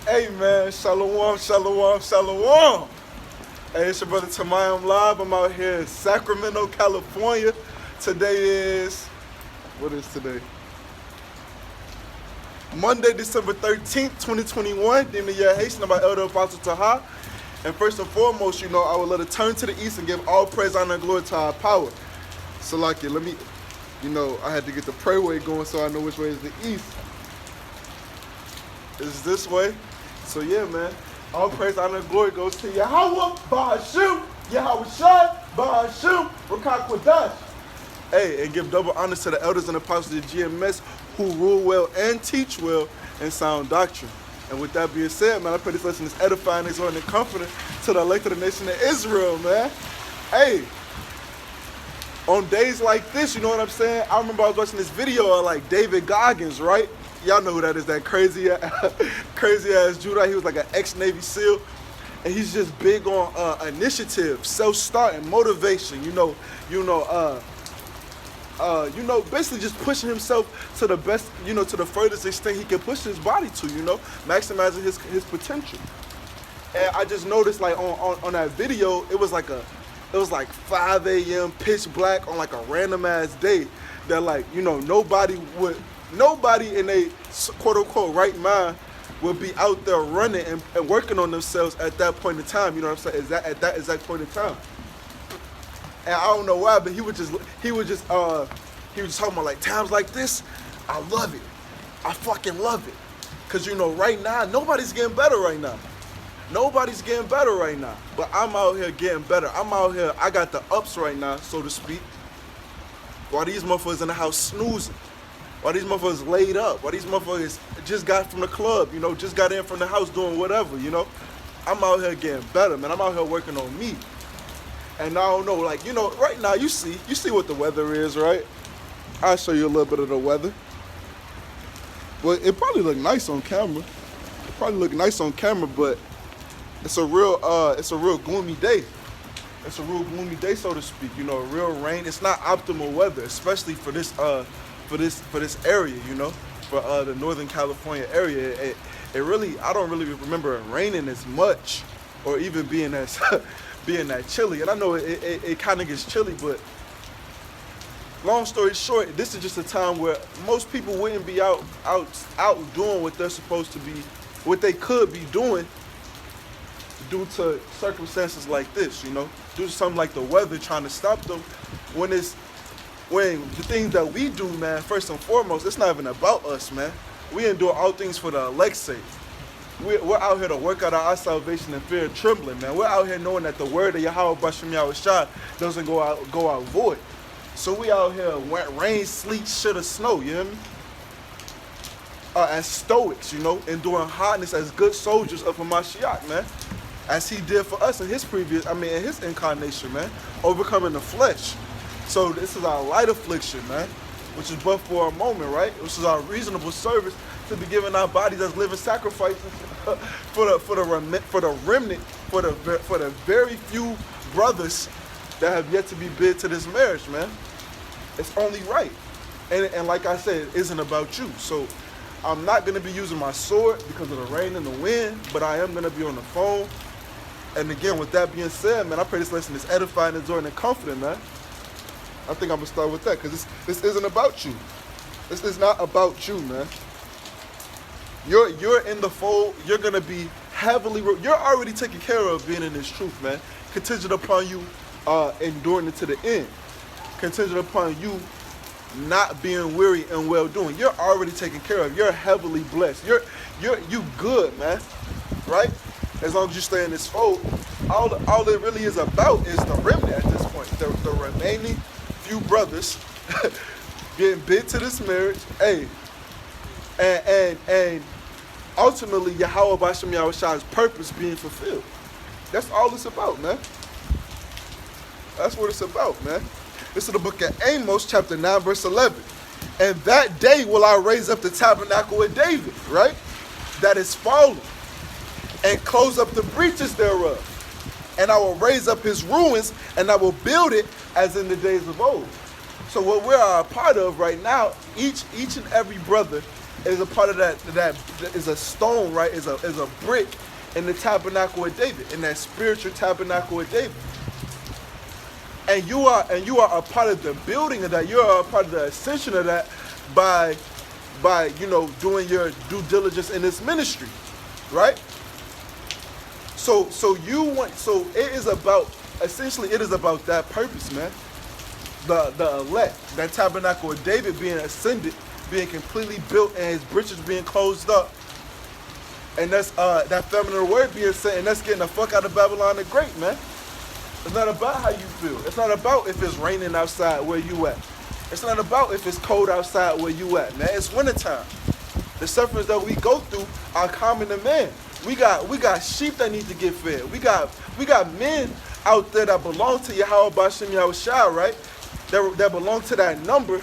Hey man, shalom, shalom, shalom. Hey, it's your brother Tamai. I'm live. I'm out here in Sacramento, California. Today is, what is today? Monday, December 13th, 2021. Demon Yah Haitian by Elder Apostle Taha. And first and foremost, I would let it turn to the east and give all praise, honor, and glory to our power. So like it, let me, I had to get the prayer way going so I know which way is the east. It's this way. So yeah, man. All praise, honor, and glory goes to Yahweh, Bahashim, Yahweh Shai, Bahashim, Rakak Kwadash. Hey, and give double honor to the elders and apostles of the GMS who rule well and teach well in sound doctrine. And with that being said, man, I pray this lesson is edifying, exhorting, and comforting to the elect of the nation of Israel, man. Hey, on days like this, you know what I'm saying? I remember I was watching this video of like David Goggins, right? Y'all know who that is, that crazy ass Judah. He was like an ex-Navy SEAL. And he's just big on initiative, self-starting, motivation, basically just pushing himself to the best, to the furthest extent he can push his body to, maximizing his potential. And I just noticed like on that video, it was like 5 a.m. pitch black on like a random ass day that like, nobody in a quote unquote right mind would be out there running and working on themselves at that point in time. You know what I'm saying? At that exact point in time. And I don't know why, but he was just talking about like times like this, I love it. I fucking love it. Cause right now, nobody's getting better right now. Nobody's getting better right now. But I'm out here getting better. I'm out here, I got the ups right now, so to speak. While these motherfuckers in the house snoozing. While these motherfuckers laid up. While these motherfuckers just got from the club, just got in from the house doing whatever, I'm out here getting better, man. I'm out here working on me. And I don't know, like, right now you see what the weather is, right? I'll show you a little bit of the weather. Well, it probably look nice on camera. But it's a real gloomy day. It's a real gloomy day, so to speak. Real rain. It's not optimal weather, especially for this area, for the Northern California area. It really, I don't really remember it raining as much, or even being as being that chilly. And I know it kind of gets chilly, but long story short, this is just a time where most people wouldn't be out doing what they're supposed to be, what they could be doing, due to circumstances like this, due to something like the weather trying to stop them. When the things that we do, man, first and foremost, it's not even about us, man. We endure all things for the elect's sake. We're out here to work out our salvation in fear and trembling, man. We're out here knowing that the word of Yahweh Bashim Yahweh Shai doesn't go out void. So we out here, rain, sleet, shit, or snow, you hear me? As stoics, enduring hardness as good soldiers of Hamashiach, man. As he did for us in his incarnation, man. Overcoming the flesh. So this is our light affliction, man. Which is but for a moment, right? Which is our reasonable service to be giving our bodies as living sacrifices for the remnant, for the very few brothers that have yet to be bid to this marriage, man. It's only right. And like I said, it isn't about you. So I'm not gonna be using my sword because of the rain and the wind, but I am gonna be on the phone. And again, with that being said, man, I pray this lesson is edifying, exhorting, and comforting, man. I think I'm gonna start with that because this isn't about you. This is not about you, man. You're in the fold. You're gonna be you're already taken care of being in this truth, man. Contingent upon you enduring it to the end. Contingent upon you not being weary and well doing. You're already taken care of. You're heavily blessed. You good, man. Right? As long as you stay in this fold, all it really is about is the remnant at this point. The remaining few brothers getting bid to this marriage, hey, and ultimately Yahweh Bashim Yahweh Shai's purpose being fulfilled. That's all it's about, man. That's what it's about, man. This is the book of Amos, chapter 9, verse 11. And that day will I raise up the tabernacle of David, right? That is fallen, and close up the breaches thereof. And I will raise up his ruins, and I will build it as in the days of old. So what we're a part of right now, each and every brother is a part of that is a stone, right? Is a brick in the tabernacle of David, in that spiritual tabernacle of David. And you are a part of the building of that. You are a part of the ascension of that by doing your due diligence in this ministry, right? So it is about, essentially it is about that purpose, man. The elect, that tabernacle of David being ascended, being completely built, and his britches being closed up, and that's that feminine word being said, and that's getting the fuck out of Babylon the Great, man. It's not about how you feel. It's not about if it's raining outside where you at. It's not about if it's cold outside where you at, man. It's wintertime. The sufferings that we go through are common to man. We got sheep that need to get fed. We got men out there that belong to Yahweh Bashem Yahushua, right? That belong to that number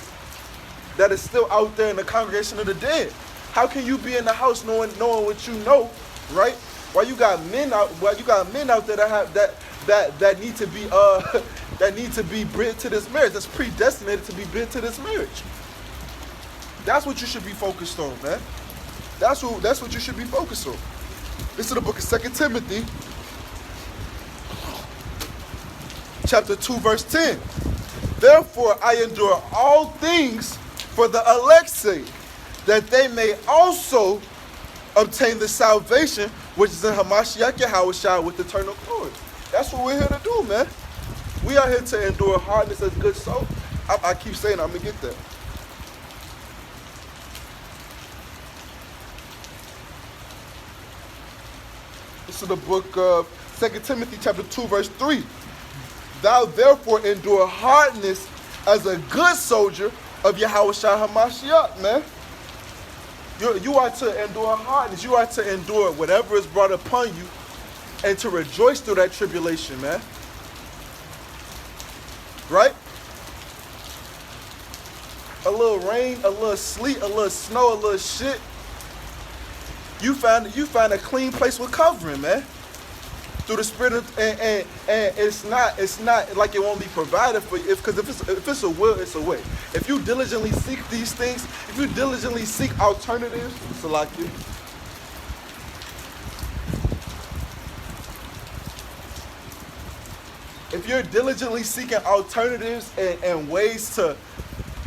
that is still out there in the congregation of the dead. How can you be in the house knowing what you know, right? While you got men out there that have that need to be that need to be bred to this marriage, that's predestinated to be bred to this marriage. That's what you should be focused on, man. That's what you should be focused on. This is the book of 2 Timothy, chapter 2, verse 10. Therefore I endure all things for the elect's sake, that they may also obtain the salvation which is in Hamashiach Yahushua with eternal glory. That's what we're here to do, man. We are here to endure hardness as good soul. I keep saying I'm going to get there. This is the book of 2 Timothy chapter 2, verse 3. Thou therefore endure hardness as a good soldier of Yahushua Hamashiach, man. You are to endure hardness. You are to endure whatever is brought upon you and to rejoice through that tribulation, man. Right? A little rain, a little sleet, a little snow, a little shit. You find a clean place with covering, man. Through the Spirit of, and it's not like it won't be provided for you. Because if it's a will, it's a way. If you diligently seek these things, if you diligently seek alternatives, Salaki. If you're diligently seeking alternatives and ways to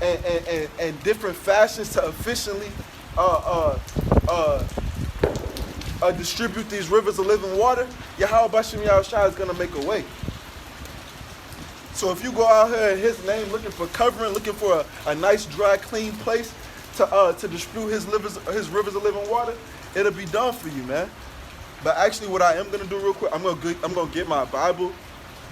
and different fashions to efficiently distribute these rivers of living water, Yahweh Bashem Yahushua is going to make a way. So if you go out here in his name looking for covering, looking for a nice, dry, clean place to distribute his rivers of living water, it'll be done for you, man. But actually what I am going to do real quick, I'm going to get my Bible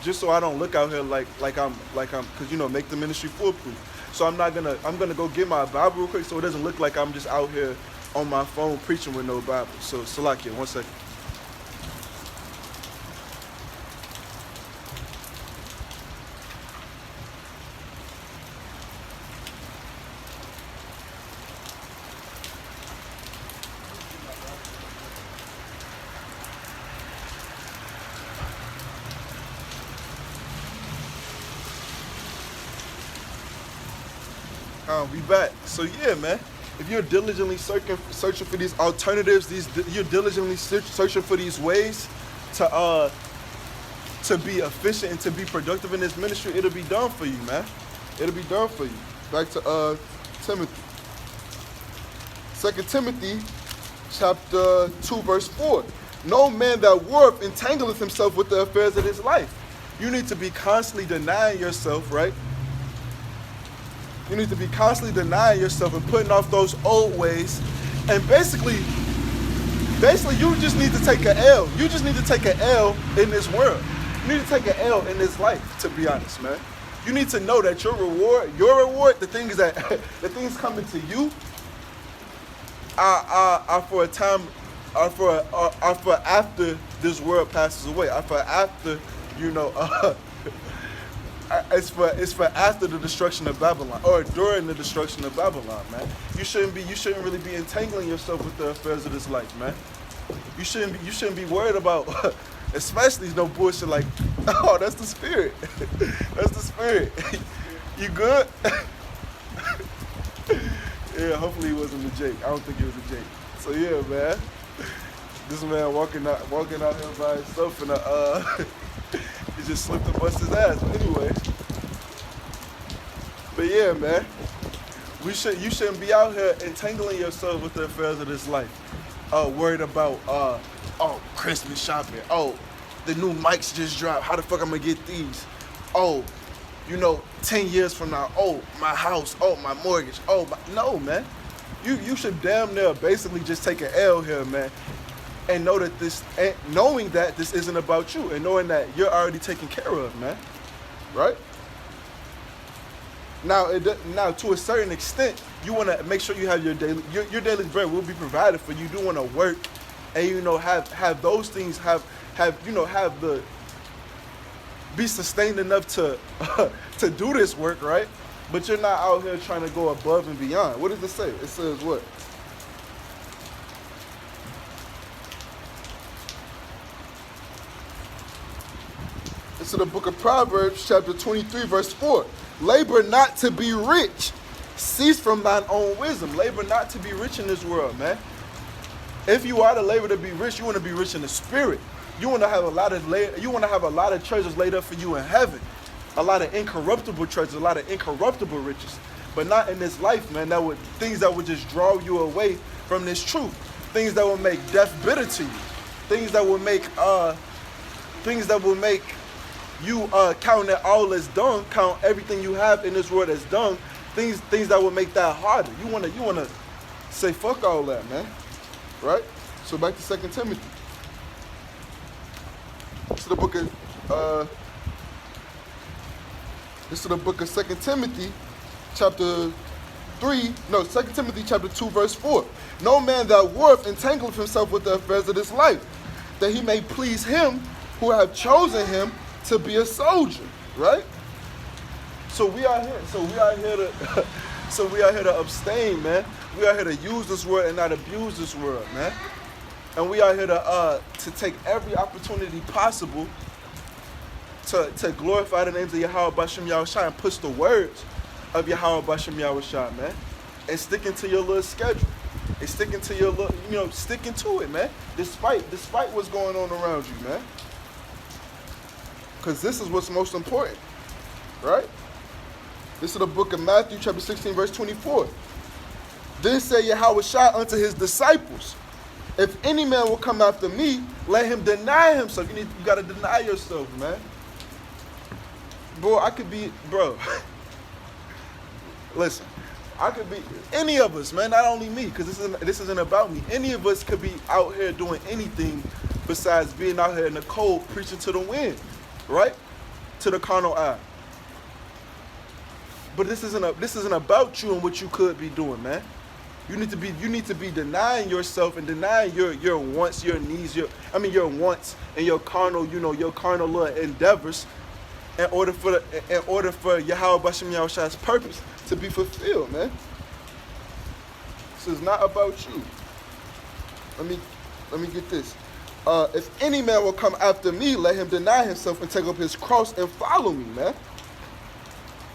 just so I don't look out here like I'm because make the ministry foolproof. So I'm gonna go get my Bible real quick so it doesn't look like I'm just out here on my phone preaching with no Bible. So Salakia, 1 second. Be back. So yeah, man. If you're diligently searching for these alternatives, you're diligently searching for these ways to be efficient and to be productive in this ministry, it'll be done for you, man. It'll be done for you. Back to Timothy. 2 Timothy chapter 2, verse 4. No man that warreth entangleth himself with the affairs of his life. You need to be constantly denying yourself, right? You need to be constantly denying yourself and putting off those old ways. And basically, you just need to take an L. You just need to take an L in this world. You need to take an L in this life, to be honest, man. You need to know that your reward, the things coming to you are for a time, are for after this world passes away. Are for after, it's for after the destruction of Babylon or during the destruction of Babylon, man. You shouldn't really be entangling yourself with the affairs of this life, man. You shouldn't be worried about, especially no bullshit like, oh, that's the spirit. That's the spirit. You good? Yeah, Yeah, hopefully he wasn't a Jake. I don't think he was a Jake. So yeah, man. This man walking out here by himself and he just slipped and bust his ass. But anyway. But yeah, man. You shouldn't be out here entangling yourself with the affairs of this life. Worried about Christmas shopping. Oh, the new mics just dropped. How the fuck I'm gonna get these? Oh, 10 years from now, my house, my mortgage, no, man. You should damn near basically just take an L here, man. And knowing that this isn't about you, and knowing that you're already taken care of, man. Right? Now, to a certain extent, you want to make sure you have your daily bread will be provided for you. You do want to work, and have those things be sustained enough to to do this work, right? But you're not out here trying to go above and beyond. What does it say? It says what? It's in the book of Proverbs, chapter 23, verse 4. Labor not to be rich. Cease from thine own wisdom. Labor not to be rich in this world, man. If you are to labor to be rich, you want to be rich in the spirit. You want to have a lot of treasures laid up for you in heaven. A lot of incorruptible treasures, a lot of incorruptible riches. But not in this life, man. Things that would just draw you away from this truth. Things that will make death bitter to you. Things that will make you count it all as dung, count everything you have in this world as dung. Things that will make that harder. You wanna say fuck all that, man. Right? So back to 2 Timothy. This is the book of 2 Timothy, chapter 2 Timothy chapter 2, verse 4. No man that warreth entangleth himself with the affairs of this life, that he may please him who have chosen him to be a soldier, right? So we are here to abstain, man. We are here to use this word and not abuse this word, man. And we are here to take every opportunity possible to glorify the names of Yahweh Bashem Yahushua and push the words of Yahweh Bashem Yahushua, man. And sticking to your little schedule. And sticking to your little, sticking to it, man. Despite what's going on around you, man. Because this is what's most important, right? This is the book of Matthew, chapter 16, verse 24. Then said Yahushua unto his disciples, if any man will come after me, let him deny himself. You got to deny yourself, man. Bro, listen, I could be, any of us, man, not only me, because this isn't about me. Any of us could be out here doing anything besides being out here in the cold, preaching to the wind, right? To the carnal eye. But this isn't about you and what you could be doing, man. You need to be denying yourself and denying your wants, your needs, your wants and your carnal, your carnal little endeavors in order for Yahweh Bashem Yahushua's purpose to be fulfilled, man. This is not about you. Let me get this. If any man will come after me, let him deny himself and take up his cross and follow me, man.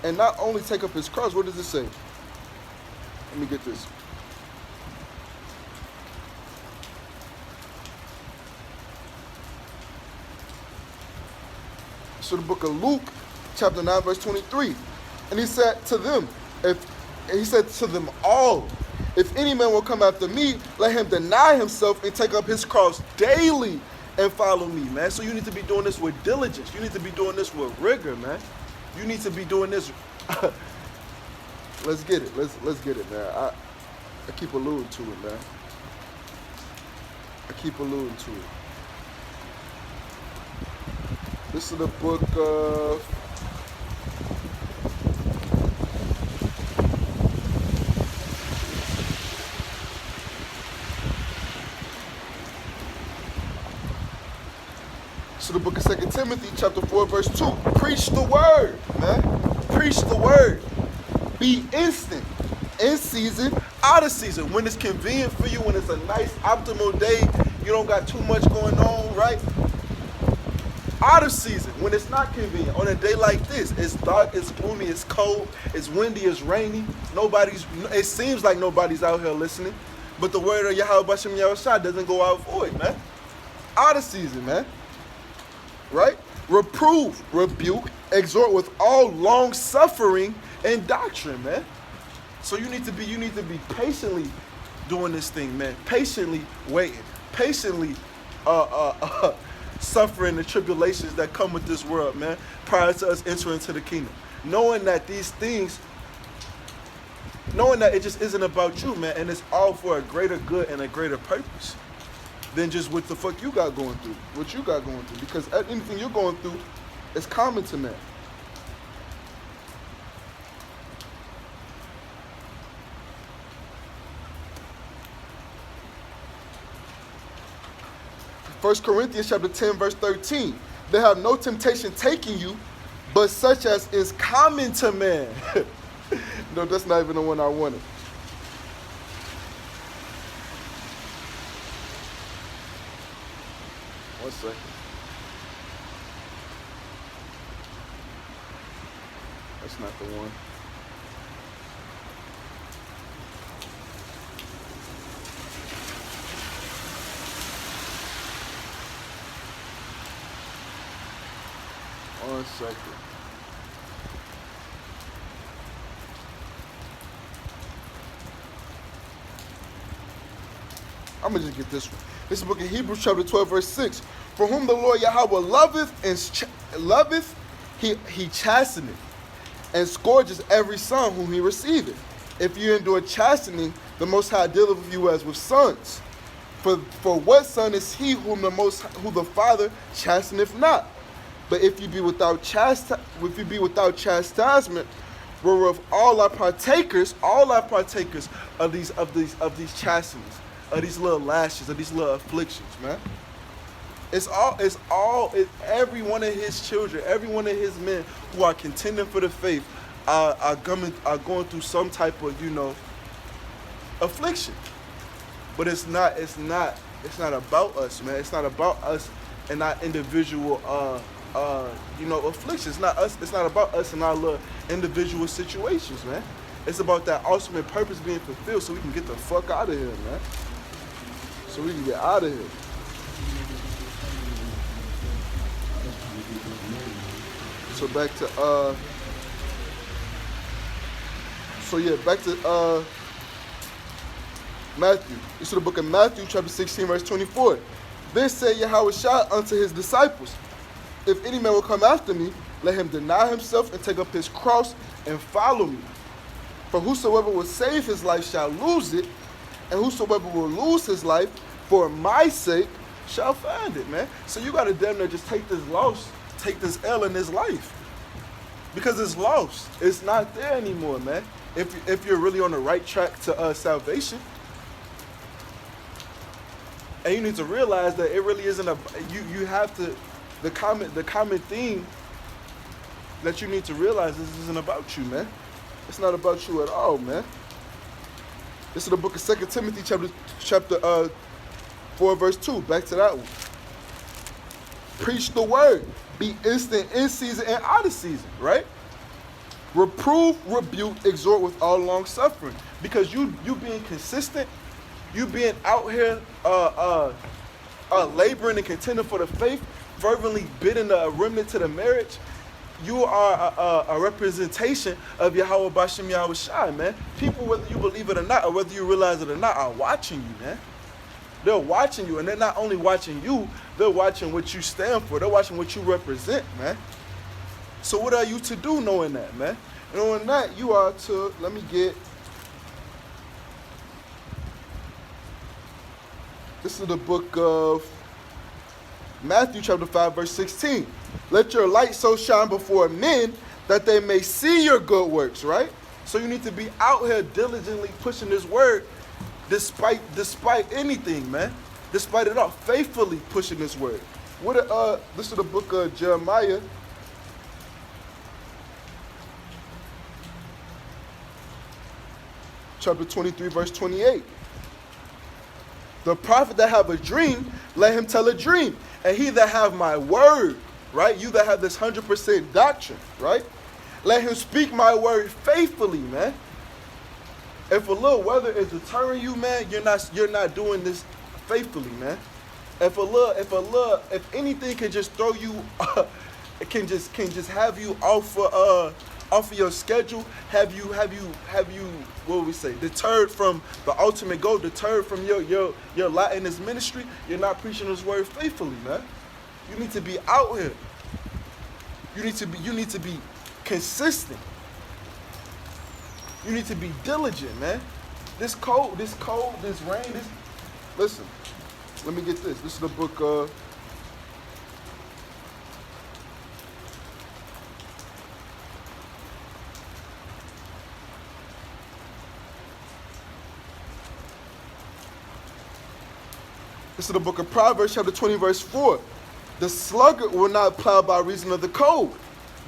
And not only take up his cross, what does it say? Let me get this. So the book of Luke, chapter 9, verse 23. And he said to them all, if any man will come after me, let him deny himself and take up his cross daily and follow me, man. So you need to be doing this with diligence. You need to be doing this with rigor, man. You need to be doing this. Let's get it. Let's get it, man. I keep alluding to it, man. I keep alluding to it. This is the book of the book of 2 Timothy, chapter 4, verse 2. Preach the word, man. Preach the word. Be instant, in season, out of season. When it's convenient for you, when it's a nice, optimal day, you don't got too much going on, right? Out of season, when it's not convenient. On a day like this, it's dark, it's gloomy, it's cold, it's windy, it's rainy. It seems like nobody's out here listening. But the word of Yahweh Bashem Yahushua doesn't go out void, man. Out of season, man. Right? Reprove, rebuke, exhort with all long suffering and doctrine, man. So you need to be patiently doing this thing, man. Patiently waiting. Patiently suffering the tribulations that come with this world, man, prior to us entering into the kingdom. Knowing that these things, knowing that it just isn't about you, man, and it's all for a greater good and a greater purpose than just what the fuck you got going through, what you got going through. Because anything you're going through is common to man. First Corinthians chapter 10, verse 13. They have no temptation taking you, but such as is common to man. No, that's not even the one I wanted. One second. That's not the one. One second. I'm going to just get this one. This is the book of Hebrews chapter 12, verse 6. For whom the Lord Yahweh loveth, he chasteneth, and scourges every son whom he receiveth. If you endure chastening, the Most High dealeth with you as with sons. For what son is he who the Father chasteneth not? But if you be without chastisement, whereof all are partakers of these chastenings, of these little lashes, of these little afflictions, man. It's every one of his children, every one of his men who are contending for the faith are going through some type of, affliction. But it's not about us, man. It's not about us and our individual affliction. It's not us. It's not about us and our little individual situations, man. It's about that ultimate purpose being fulfilled, so we can get the fuck out of here, man. So we can get out of here. So back to Matthew. This is the book of Matthew, chapter 16, verse 24. Then said Yahweh unto his disciples, if any man will come after me, let him deny himself and take up his cross and follow me. For whosoever will save his life shall lose it, and whosoever will lose his life for my sake shall find it, man. So you gotta damn near just take this loss, take this L in this life. Because it's lost. It's not there anymore, man. If you're really on the right track to salvation. And you need to realize that it really isn't you have to, the common theme that you need to realize is this isn't about you, man. It's not about you at all, man. This is the book of 2 Timothy chapter 4, verse 2. Back to that one. Preach the word. Be instant in season and out of season, right? Reprove, rebuke, exhort with all long suffering. Because you being consistent, you being out here laboring and contending for the faith, fervently bidding a remnant to the marriage, you are a representation of Yahweh Bashem Yahushua, man. People, whether you believe it or not, or whether you realize it or not, are watching you, man. They're watching you, and they're not only watching you, they're watching what you stand for. They're watching what you represent, man. So what are you to do knowing that, man? Knowing that, you are to, let me get, this is the book of Matthew chapter 5, verse 16. Let your light so shine before men that they may see your good works, right? So you need to be out here diligently pushing this word despite anything, man. Despite it all, faithfully pushing this word. This is the book of Jeremiah. Chapter 23, verse 28. The prophet that have a dream, let him tell a dream. And he that have my word, right? You that have this 100% doctrine, right? Let him speak my word faithfully, man. If a little weather is deterring you, man, you're not doing this faithfully, man. If anything can just throw you, it can just have you off of your schedule, have you what would we say, deterred from the ultimate goal, deterred from your lot in this ministry, you're not preaching this word faithfully, man. You need to be out here. You need to be consistent. You need to be diligent, man. This cold, this rain, listen, let me get this. This is the book of Proverbs, chapter 20, verse 4. The sluggard will not plow by reason of the cold.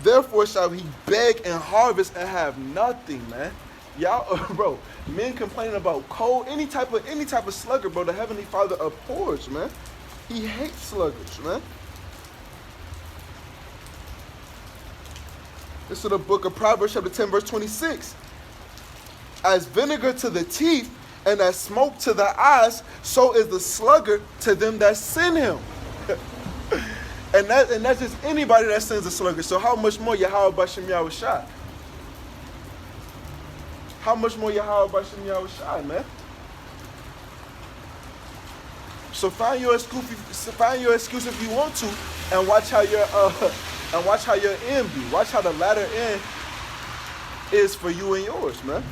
Therefore shall he beg and harvest and have nothing, man. Y'all, bro, men complaining about cold, any type of sluggard, bro, the Heavenly Father abhors, man. He hates sluggards, man. This is the book of Proverbs, chapter 10, verse 26. As vinegar to the teeth and as smoke to the eyes, so is the sluggard to them that send him. and that's just anybody that sends a sluggard. So how much more Yahweh Bashem Yahushai? How much more Yahweh Bashem Yahushai, man? So find your excuse if you want to, and watch how your end be. Watch how the latter end is for you and yours, man.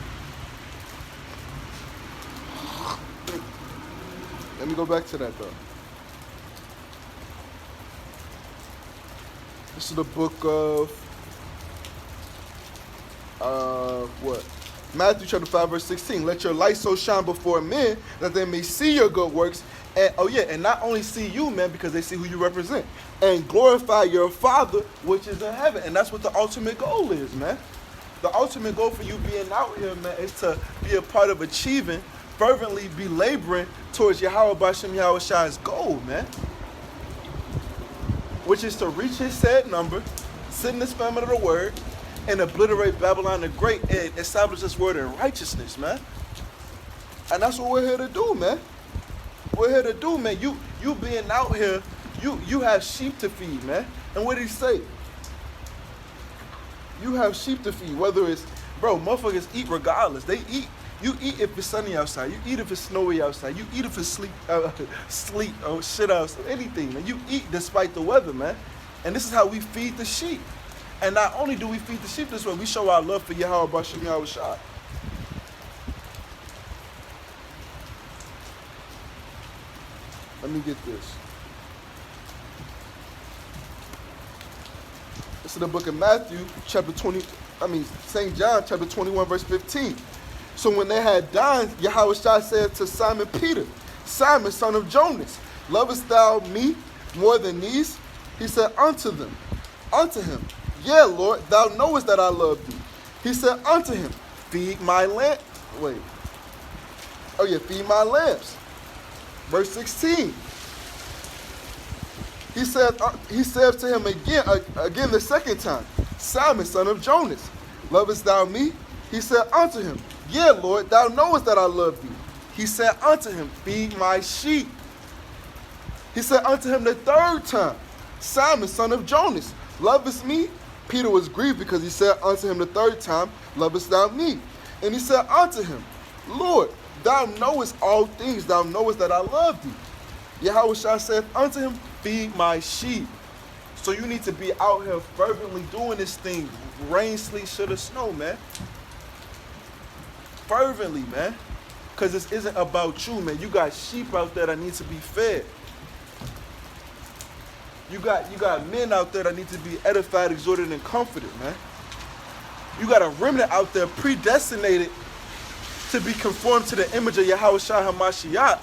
Let me go back to that, though. This is the book of, what? Matthew chapter 5, verse 16. Let your light so shine before men that they may see your good works. And, and not only see you, man, because they see who you represent. And glorify your Father, which is in heaven. And that's what the ultimate goal is, man. The ultimate goal for you being out here, man, is to be a part of achieving, fervently be laboring towards Yahweh Bashem Yahushai's goal, man. Which is to reach his said number, sit in the famine of the word, and obliterate Babylon the Great and establish this word in righteousness, man. And that's what we're here to do, man. We're here to do, man. You being out here, you have sheep to feed, man. And what did he say? You have sheep to feed. Whether it's, bro, motherfuckers eat regardless. They eat. You eat if it's sunny outside. You eat if it's snowy outside. You eat if it's sleet or shit outside. Anything, man. You eat despite the weather, man. And this is how we feed the sheep. And not only do we feed the sheep this way, we show our love for Yahweh Bashem Yahushai. Let me get this. This is the book of Matthew, chapter 20, St. John, chapter 21, verse 15. So when they had dined, Yahushua said to Simon Peter, Simon, son of Jonas, lovest thou me more than these? He said unto him, yeah, Lord, thou knowest that I love thee. He said unto him, feed my lambs. Verse 16. He said to him again the second time, Simon, son of Jonas, lovest thou me? He said unto him, yeah, Lord, thou knowest that I love thee. He said unto him, feed my sheep. He said unto him the third time, Simon, son of Jonas, lovest me? Peter was grieved because he said unto him the third time, lovest thou me? And he said unto him, Lord, thou knowest all things, thou knowest that I love thee. Yahushua said unto him, feed my sheep. So you need to be out here fervently doing this thing, rain, sleet, shit, or snow, man. Fervently, man. Because this isn't about you, man. You got sheep out there that need to be fed. You got men out there that need to be edified, exhorted, and comforted, man. You got a remnant out there predestinated to be conformed to the image of Yahushua HaMashiach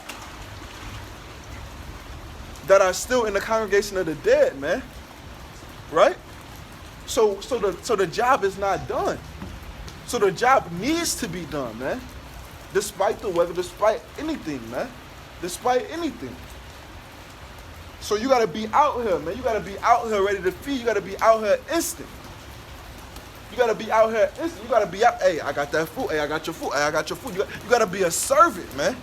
that are still in the congregation of the dead, man. Right? So the job is not done. So the job needs to be done, man. Despite the weather, despite anything, man. Despite anything. So you got to be out here, man. You got to be out here ready to feed. You got to be out here instant. You got to be out here instant. You got to be out. Hey, I got that food. Hey, I got your food. Hey, I got your food. You got to be a servant, man.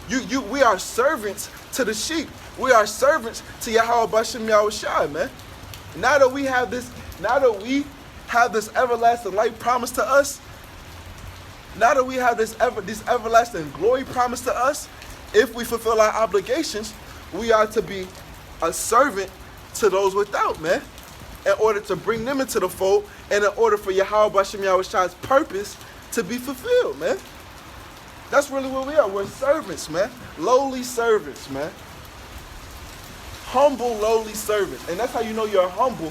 We are servants to the sheep. We are servants to Yahweh Bashem Yahushua, man. Now that we have this everlasting life promised to us, now that we have this everlasting glory promised to us, if we fulfill our obligations, we are to be a servant to those without, man, in order to bring them into the fold and in order for Yahweh Bashem Yahushua's purpose to be fulfilled, man. That's really what we are. We're servants, man. Lowly servants, man. Humble, lowly servants. And that's how you know you're humble.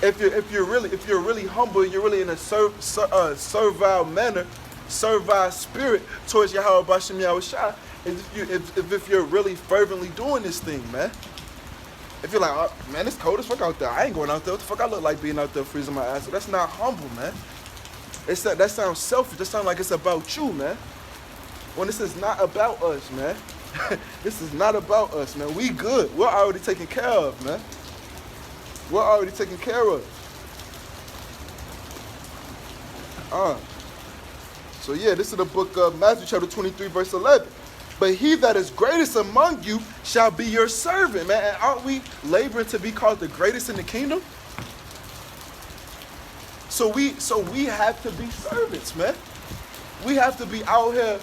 If you're really humble, you're really in a servile manner, servile spirit towards Yahweh Bashem Yahushua. If you're really fervently doing this thing, man. If you're like, oh, man, it's cold as fuck out there. I ain't going out there. What the fuck I look like being out there freezing my ass? So that's not humble, man. That sounds selfish. That sounds like it's about you, man. When this is not about us, man. This is not about us, man. We good. We're already taken care of, man. We're already taken care of. So yeah, this is the book of Matthew chapter 23, verse 11. But he that is greatest among you shall be your servant, man. And aren't we laboring to be called the greatest in the kingdom? So we have to be servants, man. We have to be out here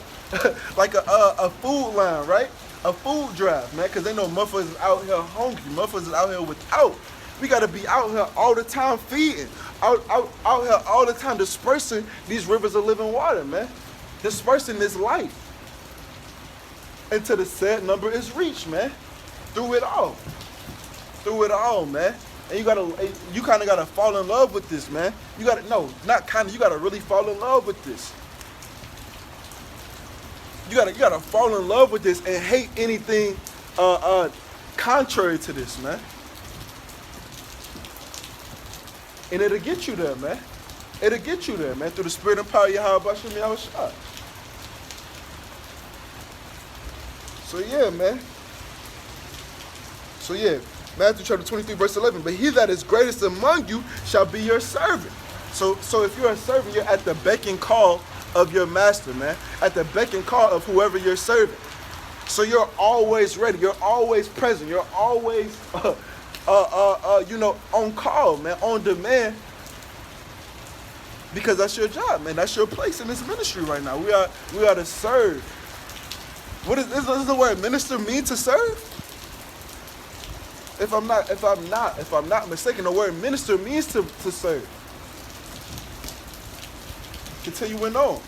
like a food line, right? A food drive, man, because they know motherfuckers is out here hungry. Motherfuckers is out here without. We got to be out here all the time feeding. Out here all the time dispersing these rivers of living water, man. Dispersing this life. Until the said number is reached, man. Through it all. Through it all, man. And you kind of gotta fall in love with this, man. You gotta you gotta really fall in love with this. You gotta fall in love with this and hate anything contrary to this, man. And it'll get you there, man. It'll get you there, man, through the spirit and power of Yahweh Bashem Yahushua. So yeah, man. So yeah, Matthew chapter 23, verse 11. But he that is greatest among you shall be your servant. So if you're a servant, you're at the beck and call of your master, man. At the beck and call of whoever you're serving. So you're always ready. You're always present. You're always, on call, man, on demand. Because that's your job, man. That's your place in this ministry right now. We are to serve. What is the word minister mean, to serve? If I'm not mistaken, the word minister means to serve. Continuing on.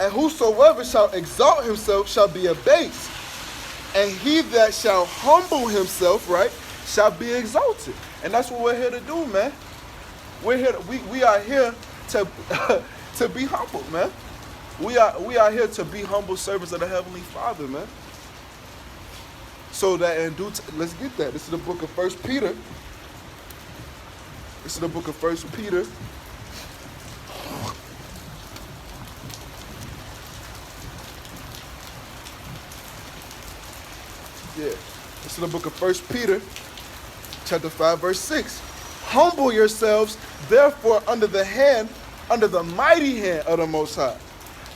And whosoever shall exalt himself shall be abased. And he that shall humble himself, right, shall be exalted. And that's what we're here to do, man. We are here to to be humble, man. We are here to be humble servants of the Heavenly Father, man. So that let's get that. This is the book of 1 Peter. This is the book of 1 Peter. Yeah. This is the book of 1 Peter, chapter 5, verse 6. Humble yourselves, therefore, under the mighty hand of the Most High,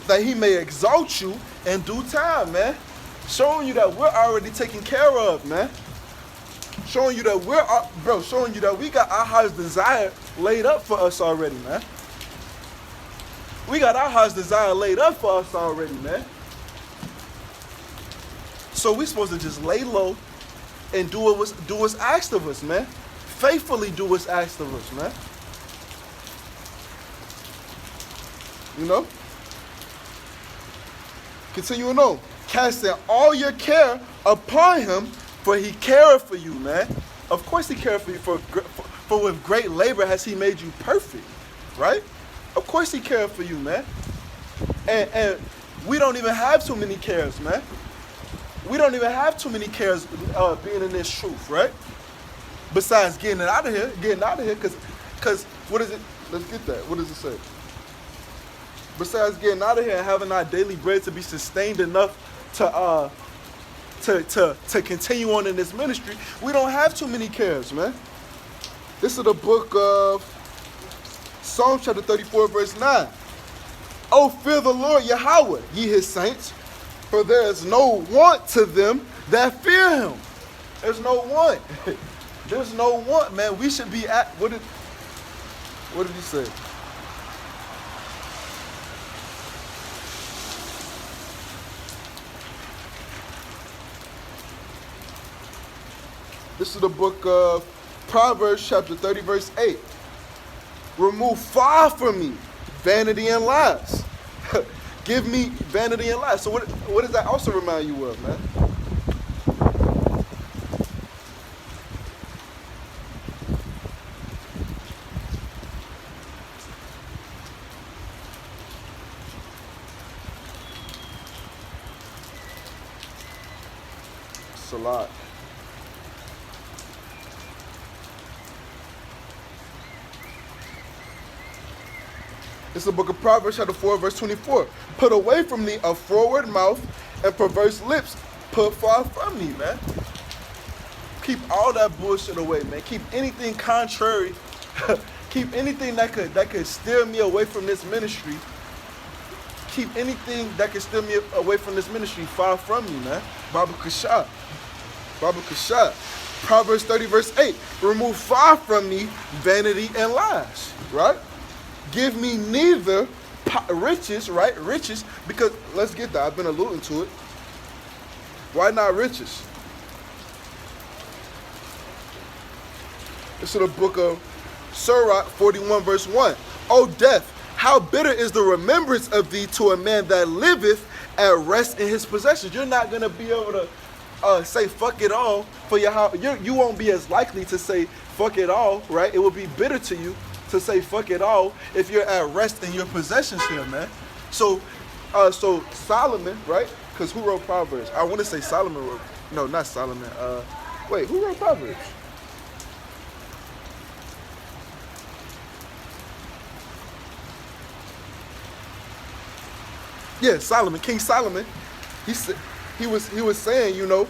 that he may exalt you in due time, man. Showing you that we're already taken care of, man. Showing you that showing you that we got our heart's desire laid up for us already, man. We got our heart's desire laid up for us already, man. So we're supposed to just lay low and do what's asked of us, man. Faithfully do what's asked of us, man. You know? Continuing on. Casting all your care upon him, for he careth for you, man. Of course he careth for you, for with great labor has he made you perfect, right? Of course he careth for you, man. And we don't even have too many cares, man. We don't even have too many cares being in this truth, right? Besides getting out of here, because what is it? Let's get that. What does it say? besides getting out of here and having our daily bread to be sustained enough to continue on in this ministry, we don't have too many cares, man. This is the book of Psalm chapter 34, verse 9. Oh, fear the Lord Yahweh, ye his saints, for there is no want to them that fear him. There's no want. There's no want, man. We should be at, what did he say? This is the book of Proverbs chapter 30, verse 8. Remove far from me vanity and lies. Give me vanity and lies. So what does that also remind you of, man? It's a lot. It's the book of Proverbs, chapter 4, verse 24. Put away from me a forward mouth and perverse lips. Put far from me, man. Keep all that bullshit away, man. Keep anything contrary. Keep anything that could steer me away from this ministry. Keep anything that could steer me away from this ministry far from me, man. Baba Kashad. Baba Kashad. Proverbs 30, verse 8. Remove far from me vanity and lies, right? Give me neither riches, right? Riches, because let's get that. I've been alluding to it. Why not riches? This is the book of Sirach 41, verse 1. O death, how bitter is the remembrance of thee to a man that liveth at rest in his possessions. You're not going to be able to say fuck it all for your house. You won't be as likely to say fuck it all, right? It will be bitter to you to say fuck it all if you're at rest in your possessions here, man. So Solomon, right? Because who wrote Proverbs? I want to say Solomon wrote. No, not Solomon. Wait, who wrote Proverbs? Yeah, Solomon, King Solomon. He was saying, you know,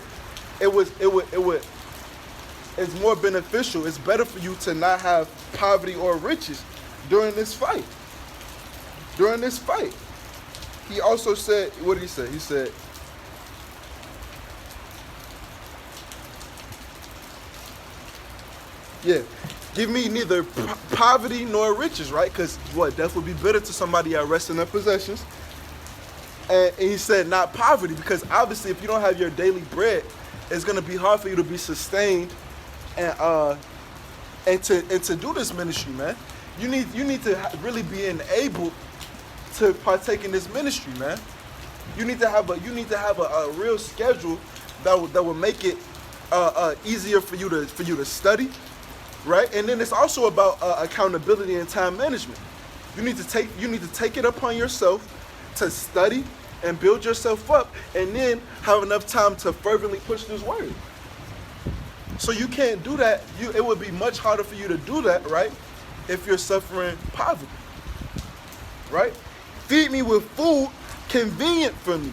it's more beneficial. It's better for you to not have poverty or riches during this fight. During this fight. He also said, what did he say? He said, yeah, give me neither poverty nor riches, right? Because what? Death would be bitter to somebody at rest in their possessions. And he said not poverty, because obviously if you don't have your daily bread, it's going to be hard for you to be sustained and to do this ministry, man. You need to really be enabled to partake in this ministry, man. You need to have a real schedule that will make it easier for you to study, right? And then it's also about accountability and time management. You need to take it upon yourself to study and build yourself up, and then have enough time to fervently push this word. So you can't do that. It would be much harder for you to do that, right? If you're suffering poverty, right? Feed me with food convenient for me,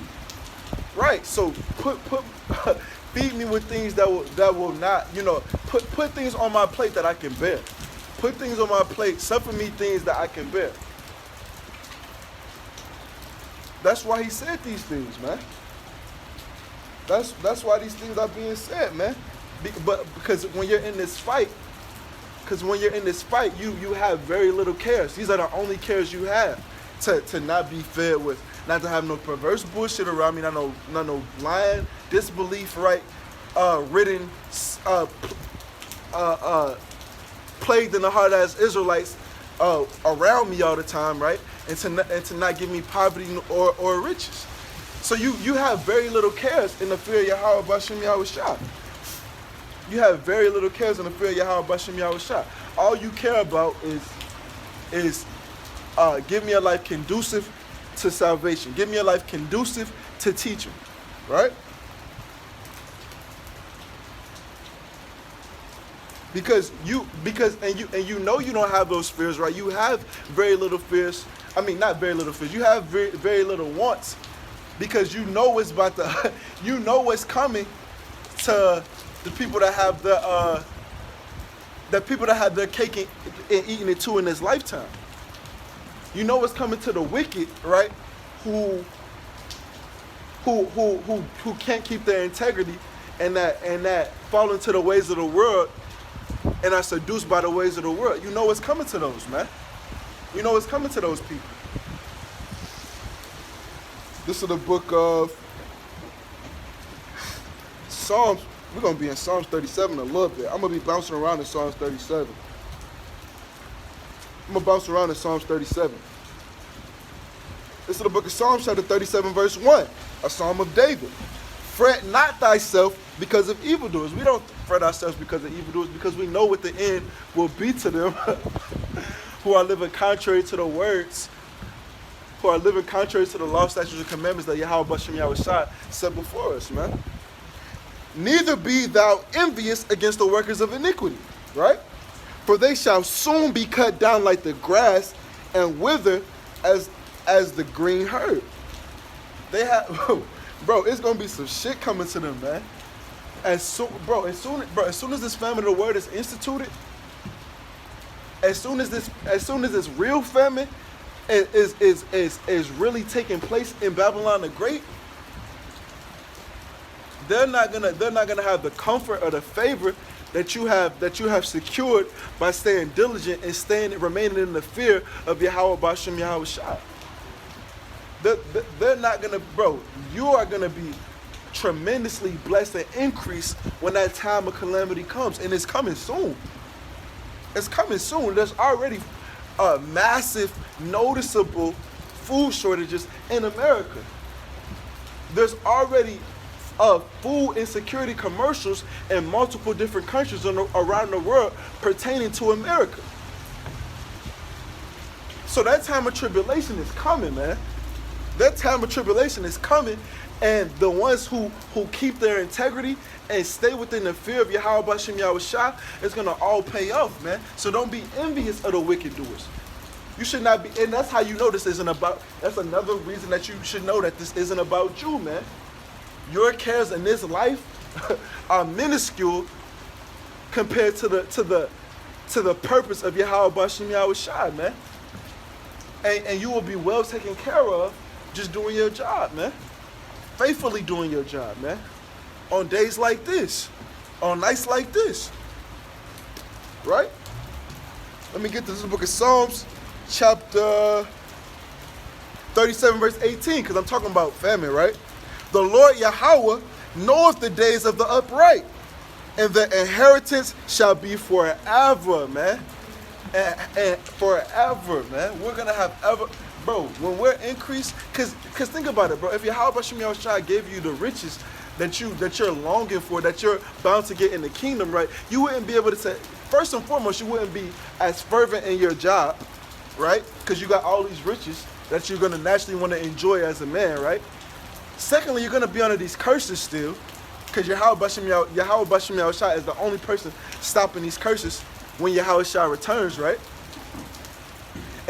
right? So feed me with things that will not, you know, put things on my plate that I can bear. Put things on my plate. Suffer me things that I can bear. That's why he said these things, man. That's why these things are being said, man. Because when you're in this fight, you have very little cares. These are the only cares you have. To not be fed with, not to have no perverse bullshit around me, not no lying, disbelief, right? Ridden, plagued in the heart as Israelites around me all the time, right? And to not give me poverty or riches. So you have very little cares in the fear of Yahweh Bashem Yahushua. You have very little cares in the fear of Yahweh Bashem Yahushua. All you care about is give me a life conducive to salvation. Give me a life conducive to teaching, right? Because you know you don't have those fears, right? You have very little fears I mean, not very little fears. You have very, very little wants because you know it's about to, you know what's coming to the people that have their cake and eating it too in this lifetime. You know what's coming to the wicked, right? Who can't keep their integrity and that fall into the ways of the world and are seduced by the ways of the world. You know what's coming to those, man. You know what's coming to those people. This is the book of Psalms. We're going to be in Psalms 37 a little bit. I'm going to be bouncing around in Psalms 37. I'm going to bounce around in Psalms 37. This is the book of Psalms, chapter 37, verse 1. A psalm of David. Fret not thyself because of evildoers. We don't fret ourselves because of evildoers because we know what the end will be to them who are living contrary to the words, who are living contrary to the law, statutes, and commandments that Yahweh Bashem Yahushua set before us, man. Neither be thou envious against the workers of iniquity, right? For they shall soon be cut down like the grass and wither as the green herb. They have, bro, it's gonna be some shit coming to them, man. As soon as this famine of the word is instituted, as soon as this real famine is really taking place in Babylon the Great, they're not gonna have the comfort or the favor that you have secured by staying diligent and remaining in the fear of Yahweh Bashem Yahushua. They're not gonna, bro. You are gonna be tremendously blessed and increased when that time of calamity comes, and it's coming soon. It's coming soon. There's already massive, noticeable food shortages in America. There's already food insecurity commercials in multiple different countries around the world pertaining to America. So that time of tribulation is coming, man. That time of tribulation is coming, and the ones who keep their integrity and stay within the fear of Yahweh Bashem Yahushua is going to all pay off, man. So don't be envious of the wicked doers. You should not be, and that's how you know this isn't about, that's another reason that you should know that this isn't about you, man. Your cares in this life are minuscule compared to the purpose of Yahweh Bashem Yahushua, man. And you will be well taken care of just doing your job, man. Faithfully doing your job, man. On days like this. On nights like this. Right? Let me get to this book of Psalms, chapter 37, verse 18, because I'm talking about famine, right? The Lord Yahweh knoweth the days of the upright, and the inheritance shall be forever, man. And forever, man. We're going to have ever... Bro, when we're increased, cause think about it, bro. If Yahweh Bashem Yahushua gave you the riches that you're longing for, that you're bound to get in the kingdom, right? You wouldn't be able to say, first and foremost, you wouldn't be as fervent in your job, right? Because you got all these riches that you're gonna naturally want to enjoy as a man, right? Secondly, you're gonna be under these curses still, because Yahweh Bashem Yahushua is the only person stopping these curses when Yahushua returns, right?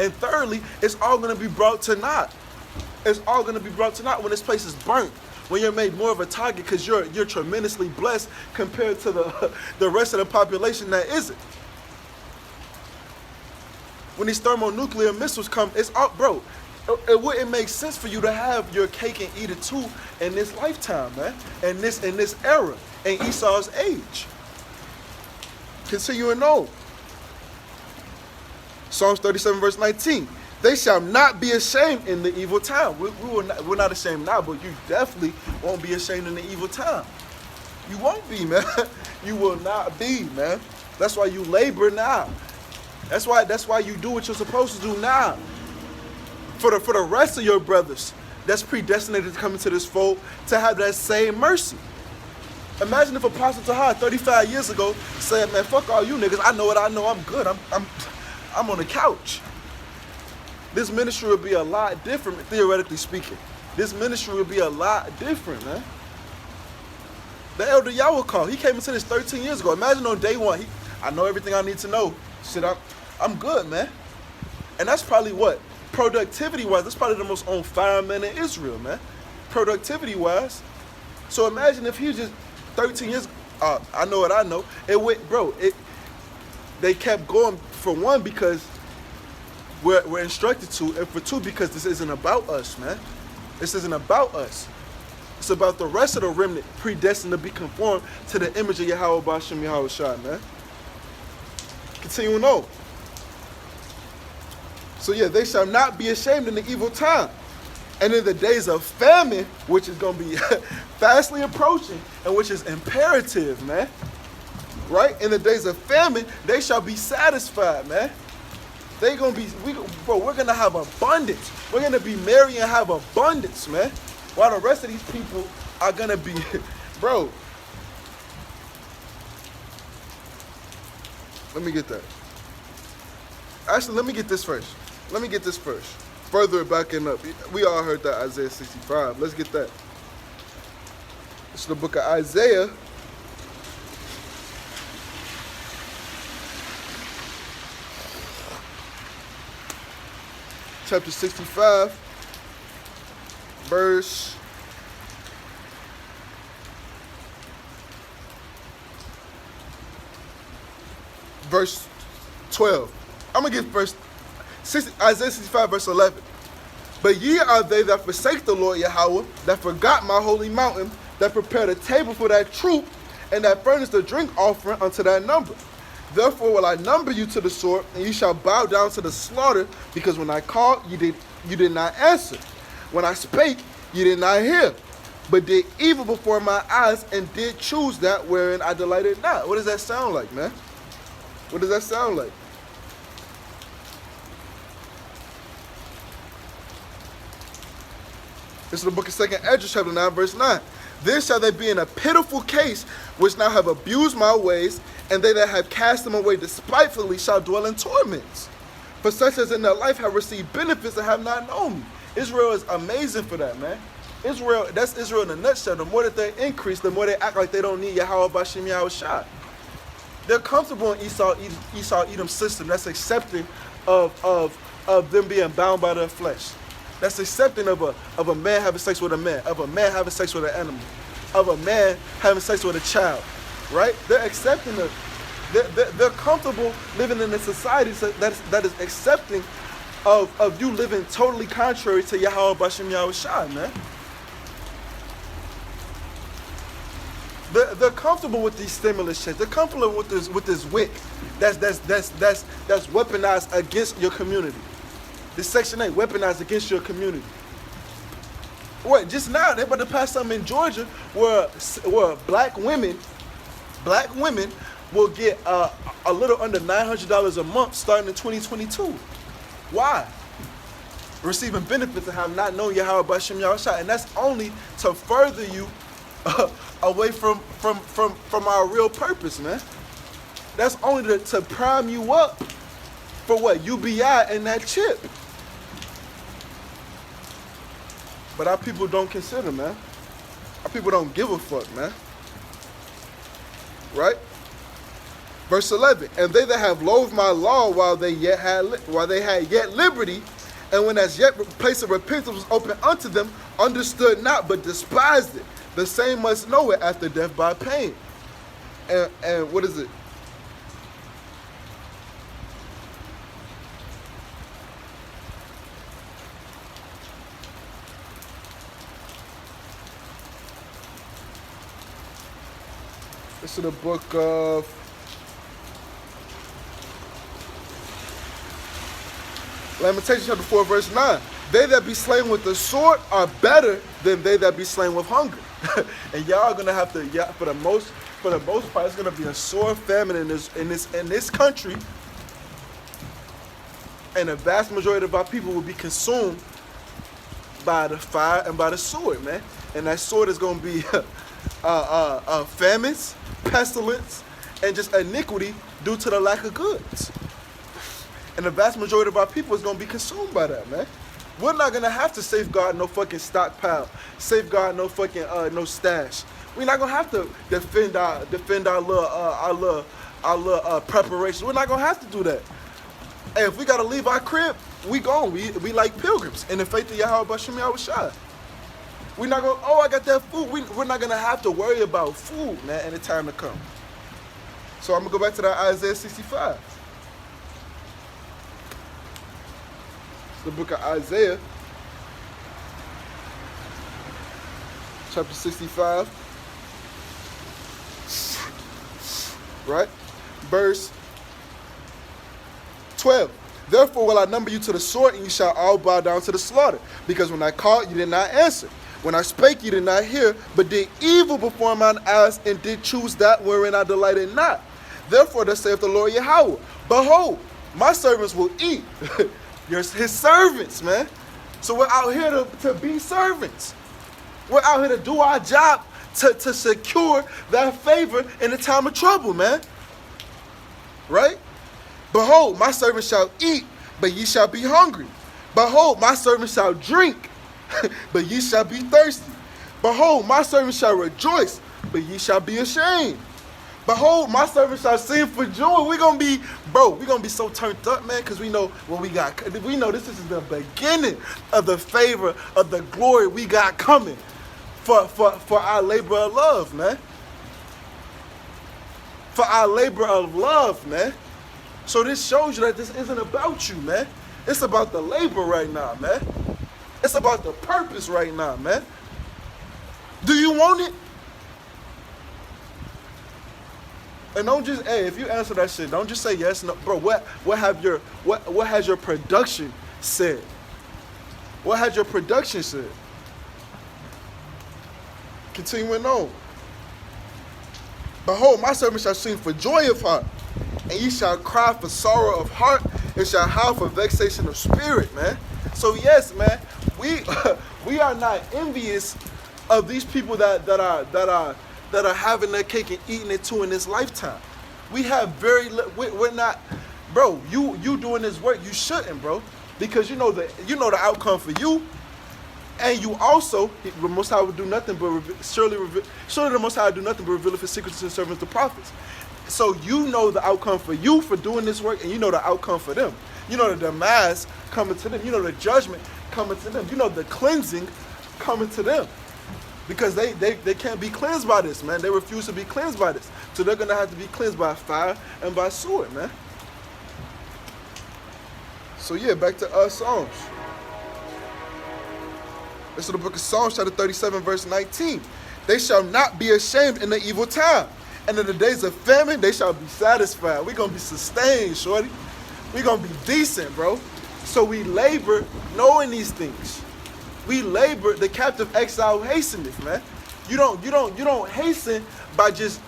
And thirdly, it's all going to be brought to naught. It's all going to be brought to naught when this place is burnt, when you're made more of a target because you're tremendously blessed compared to the rest of the population that isn't. When these thermonuclear missiles come, it's all, bro, it wouldn't make sense for you to have your cake and eat it too in this lifetime, man, in this era, in Esau's age. Continuing on. Psalms 37, verse 19. They shall not be ashamed in the evil time. We're not ashamed now, but you definitely won't be ashamed in the evil time. You won't be, man. You will not be, man. That's why you labor now. That's why you do what you're supposed to do now. For the rest of your brothers that's predestinated to come into this fold to have that same mercy. Imagine if Apostle Tahar 35 years ago said, man, fuck all you niggas. I know what I know. I'm good. I'm on the couch. This ministry would be a lot different, theoretically speaking. This ministry would be a lot different, man. The elder Yahweh called. He came into this 13 years ago. Imagine on day one, I know everything I need to know. Shit, I'm good, man. And that's probably what? productivity-wise, that's probably the most on fire man in Israel, man. Productivity-wise. So imagine if he was just 13 years, I know what I know. It went, bro, they kept going, for one, because we're instructed to, and for two, because this isn't about us, man. This isn't about us. It's about the rest of the remnant predestined to be conformed to the image of Yahweh B'Shem Yahweh Shai, man. Continuing on. So yeah, they shall not be ashamed in the evil time. And in the days of famine, which is going to be fastly approaching, and which is imperative, man. Right? In the days of famine, they shall be satisfied, man. They going to be, we're going to have abundance. We're going to be merry and have abundance, man. While the rest of these people are going to be, bro. Let me get that. Actually, let me get this first. Further backing up. We all heard that Isaiah 65. Let's get that. It's the book of Isaiah. Chapter 65. Verse 12. I'm going to get Isaiah 65, verse 11. But ye are they that forsake the Lord Yahweh, that forgot my holy mountain, that prepared a table for that troop, and that furnished a drink offering unto that number. Therefore will I number you to the sword, and you shall bow down to the slaughter, because when I called, you did not answer. When I spake, you did not hear, but did evil before my eyes, and did choose that wherein I delighted not. What does that sound like, man? What does that sound like? This is the book of 2nd Ezra, chapter 9, verse 9. Then shall they be in a pitiful case, which now have abused my ways, and they that have cast them away despitefully shall dwell in torments. For such as in their life have received benefits and have not known me. Israel is amazing for that, man. Israel, that's Israel in a nutshell. The more that they increase, the more they act like they don't need Yahweh B'Shem Yahweh Shai. They're comfortable in Esau-Edom system. That's accepting of them being bound by their flesh. That's accepting of a man having sex with a man, of a man having sex with an animal, of a man having sex with a child, right? They're accepting they're comfortable living in a society that is accepting of you living totally contrary to Yahweh B'Shem Yahweh Shai, man. They're comfortable with these stimulus checks. They're comfortable with this wick that's weaponized against your community. This Section 8 weaponized against your community. What? Just now they're about to pass something in Georgia where black women will get a little under $900 a month starting in 2022. Why? Receiving benefits and have not known Yahweh B'Shem Yahweh Shai, and that's only to further you away from our real purpose, man. That's only to prime you up for what? UBI and that chip. But our people don't consider, man. Our people don't give a fuck, man. Right? Verse 11. And they that have loathed my law while they had yet liberty, and when as yet place of repentance was open unto them, understood not, but despised it. The same must know it after death by pain. And what is it? This is the book of Lamentations chapter 4, verse 9. They that be slain with the sword are better than they that be slain with hunger. And y'all are gonna have to, for the most part, it's gonna be a sore famine in this country, and the vast majority of our people will be consumed by the fire and by the sword, man. And that sword is gonna be famines, pestilence, and just iniquity due to the lack of goods. And the vast majority of our people is gonna be consumed by that, man. We're not gonna have to safeguard no fucking stockpile, safeguard no fucking no stash. We're not gonna have to defend our little preparations. We're not gonna have to do that. And if we gotta leave our crib, we gone. We like pilgrims in the faith of Yahweh Bashim Yahushua. We're not going, oh, I got that food. We're not going to have to worry about food, man, in the time to come. So I'm going to go back to that Isaiah 65. It's the book of Isaiah, chapter 65, right? Verse 12. Therefore will I number you to the sword, and you shall all bow down to the slaughter. Because when I called, you did not answer. When I spake, you did not hear, but did evil before mine eyes, and did choose that wherein I delighted not. Therefore thus saith the Lord Yahweh, behold, my servants will eat. His servants, man. So we're out here to be servants. We're out here to do our job to secure that favor in the time of trouble, man. Right? Behold, my servants shall eat, but ye shall be hungry. Behold, my servants shall drink, but ye shall be thirsty. Behold, my servants shall rejoice, but ye shall be ashamed. Behold, my servants shall sing for joy. We're going to be so turned up, man, because we know what we got. We know this is the beginning of the favor, of the glory we got coming for our labor of love, man. For our labor of love, man. So this shows you that this isn't about you, man. It's about the labor right now, man. It's about the purpose right now, man. Do you want it? And don't just, hey, if you answer that shit, don't just say yes, no. Bro, what has your production said? What has your production said? Continuing on. Behold, my servant shall sing for joy of heart, and ye shall cry for sorrow of heart, and shall howl for vexation of spirit, man. So yes, man, we are not envious of these people that are having their cake and eating it too in this lifetime. We have we're not, bro. You doing this work, you shouldn't, bro, because you know the outcome for you. And you also, the Most High will do nothing but surely the Most High will do nothing but reveal his secrets to his servants, the prophets. So you know the outcome for you for doing this work, and you know the outcome for them. You know the demise coming to them. You know the judgment coming to them. You know the cleansing coming to them. Because they can't be cleansed by this, man. They refuse to be cleansed by this. So they're going to have to be cleansed by fire and by sword, man. So yeah, back to Psalms. This is the book of Psalms, chapter 37, verse 19. They shall not be ashamed in the evil time, and in the days of famine, they shall be satisfied. We're going to be sustained, shorty. We're going to be decent, bro. So we labor knowing these things. We labor, the captive exile hasteneth, man. You don't hasten by just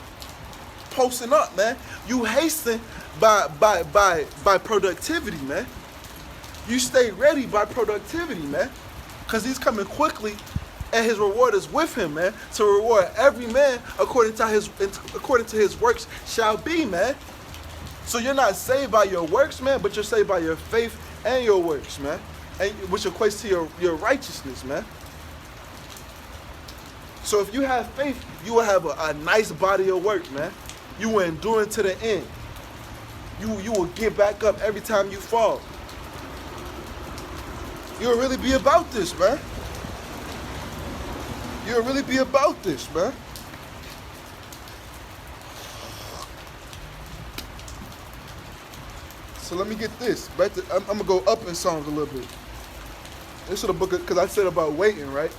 posting up, man. You hasten by productivity, man. You stay ready by productivity, man. Because he's coming quickly, and his reward is with him, man. To reward every man according to his works shall be, man. So you're not saved by your works, man, but you're saved by your faith and your works, man. And which equates to your righteousness, man. So if you have faith, you will have a nice body of work, man. You will endure to the end. You will get back up every time you fall. You'll really be about this, man. You'll really be about this, man. So let me get this. Back to, I'm gonna go up in Psalms a little bit. This is the book, because I said about waiting, right?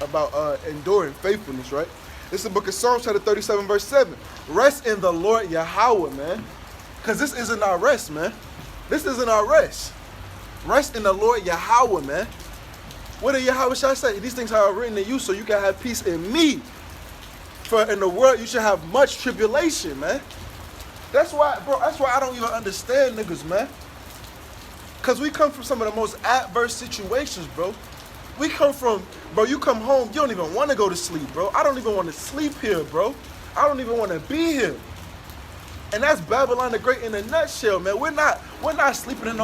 About enduring, faithfulness, right? This is the book of Psalms, chapter 37, verse 7. Rest in the Lord Yahweh, man. Because this isn't our rest, man. This isn't our rest. Rest in the Lord Yahweh, man. What did Yahweh shall say? These things are written in you so you can have peace in me. For in the world you should have much tribulation, man. That's why, bro, that's why I don't even understand niggas, man. Because we come from some of the most adverse situations, bro. We come from, bro, you come home, you don't even want to go to sleep, bro. I don't even want to sleep here, bro. I don't even want to be here. And that's Babylon the Great in a nutshell, man. We're not sleeping in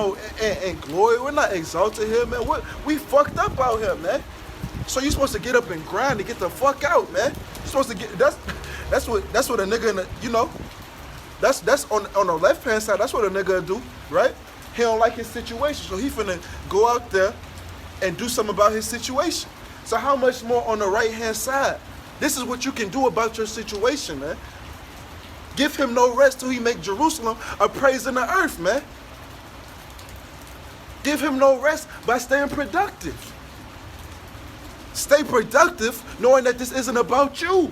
glory. We're not exalted here, man. We fucked up out here, man. So you're supposed to get up and grind to get the fuck out, man. You're supposed to get that's what a nigga in the, you know, that's on the left hand side. That's what a nigga do, right? He don't like his situation, so he finna go out there and do something about his situation. So how much more on the right-hand side? This is what you can do about your situation, man. Give him no rest till he make Jerusalem a praise in the earth, man. Give him no rest by staying productive. Stay productive knowing that this isn't about you.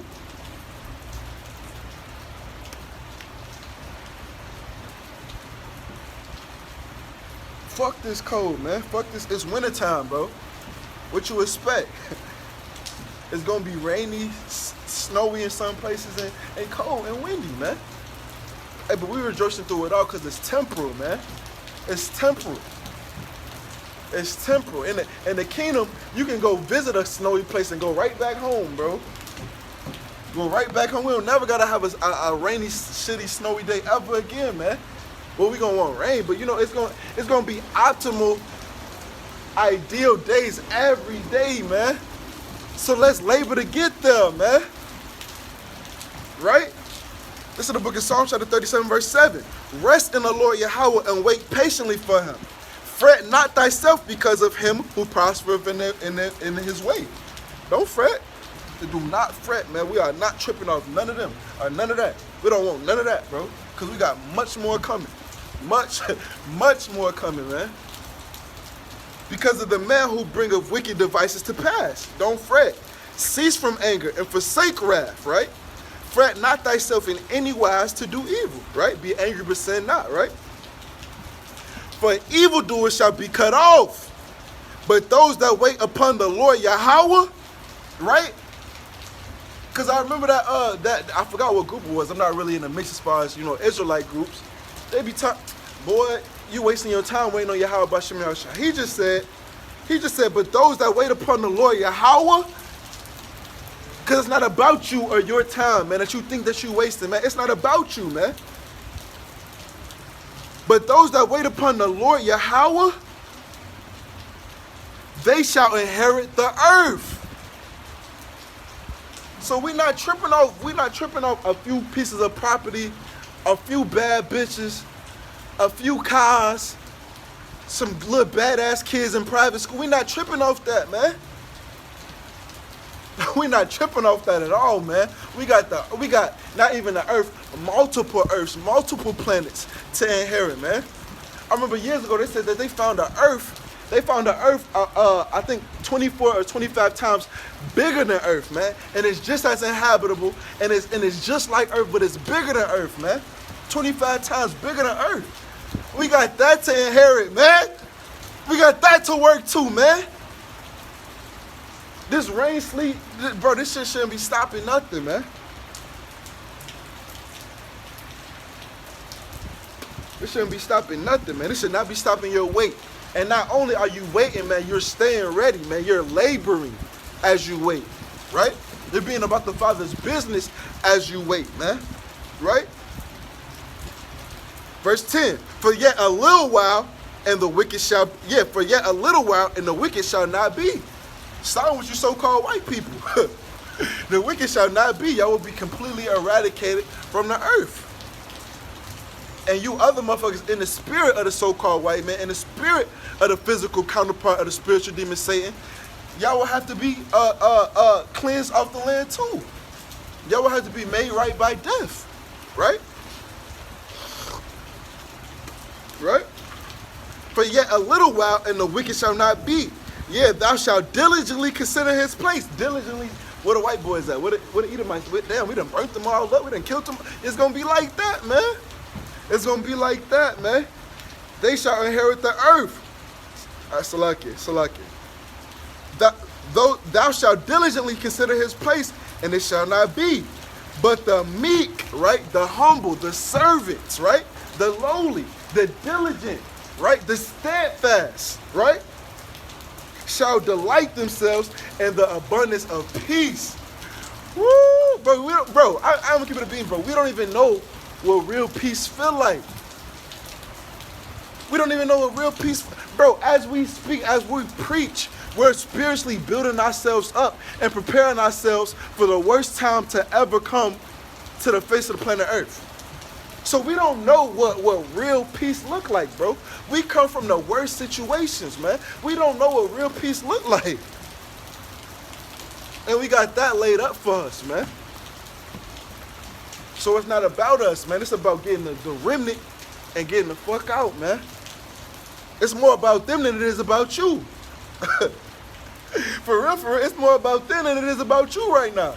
Fuck this cold, man. Fuck this. It's wintertime, bro. What you expect? It's gonna be rainy, snowy in some places, and cold and windy, man. Hey, but we rejoicing through it all because it's temporal, man. It's temporal. It's temporal. In the kingdom, you can go visit a snowy place and go right back home, bro. Go right back home. We don't never gotta have a rainy, shitty, snowy day ever again, man. Well, we gonna want rain, but you know it's gonna be optimal, ideal days every day, man. So let's labor to get there, man. Right? This is the book of Psalms, chapter 37, verse 7. Rest in the Lord Yahweh and wait patiently for him. Fret not thyself because of him who prospereth in his way. Don't fret. Do not fret, man. We are not tripping off none of them or none of that. We don't want none of that, bro. Because we got much more coming. Much more coming, man. Because of the man who bringeth wicked devices to pass. Don't fret. Cease from anger and forsake wrath, right? Fret not thyself in any wise to do evil, right? Be angry but sin not, right? For evildoers shall be cut off. But those that wait upon the Lord Yahweh, right? Because I remember that I forgot what group it was. I'm not really in the mix as far as, Israelite groups. They be boy, you wasting your time waiting on Yahweh B'Shem Yahushua. He just said, but those that wait upon the Lord Yahweh, because it's not about you or your time, man, that you think that you wasting, man. It's not about you, man. But those that wait upon the Lord Yahweh, they shall inherit the earth. So we're not tripping off a few pieces of property, a few bad bitches, a few cars, some little badass kids in private school. We're not tripping off that, man. We're not tripping off that at all, man. We got not even the earth, multiple earths, multiple planets to inherit, man. I remember years ago they said that they found an earth. I think 24 or 25 times bigger than Earth, man. And it's just as inhabitable, and it's just like Earth, but it's bigger than Earth, man. 25 times bigger than Earth. We got that to inherit, man. We got that to work too, man. This rain, sleet, bro, this shit shouldn't be stopping nothing, man. This shouldn't be stopping nothing, man. This should not be stopping your wait. And not only are you waiting, man, you're staying ready, man. You're laboring as you wait, right? You're being about the Father's business as you wait, man, right? Verse 10, for yet a little while, and the wicked shall, for yet a little while, and the wicked shall not be. Starting with you so-called white people. The wicked shall not be. Y'all will be completely eradicated from the earth. And you other motherfuckers in the spirit of the so-called white man, in the spirit of the physical counterpart of the spiritual demon Satan, y'all will have to be cleansed off the land too. Y'all will have to be made right by death. Right? Right? For yet a little while, and the wicked shall not be. Yeah, thou shalt diligently consider his place. Diligently, where the white boys at? Where the Edomites? Damn, we done burnt them all up. We done killed them. It's going to be like that, man. It's going to be like that, man. They shall inherit the earth. Salakia. Thou shalt diligently consider his place, and it shall not be. But the meek, right? The humble, the servants, right? The lowly, the diligent, right? The steadfast, right? Shall delight themselves in the abundance of peace. Woo! Bro, I'm gonna keep it a beam, bro. We don't even know what real peace feel like. We don't even know what real peace, bro. As we speak, as we preach, we're spiritually building ourselves up and preparing ourselves for the worst time to ever come to the face of the planet Earth. So we don't know what real peace look like, bro. We come from the worst situations, man. We don't know what real peace look like. And we got that laid up for us, man. So it's not about us, man. It's about getting the remnant and getting the fuck out, man. It's more about them than it is about you. For real, it's more about them than it is about you right now.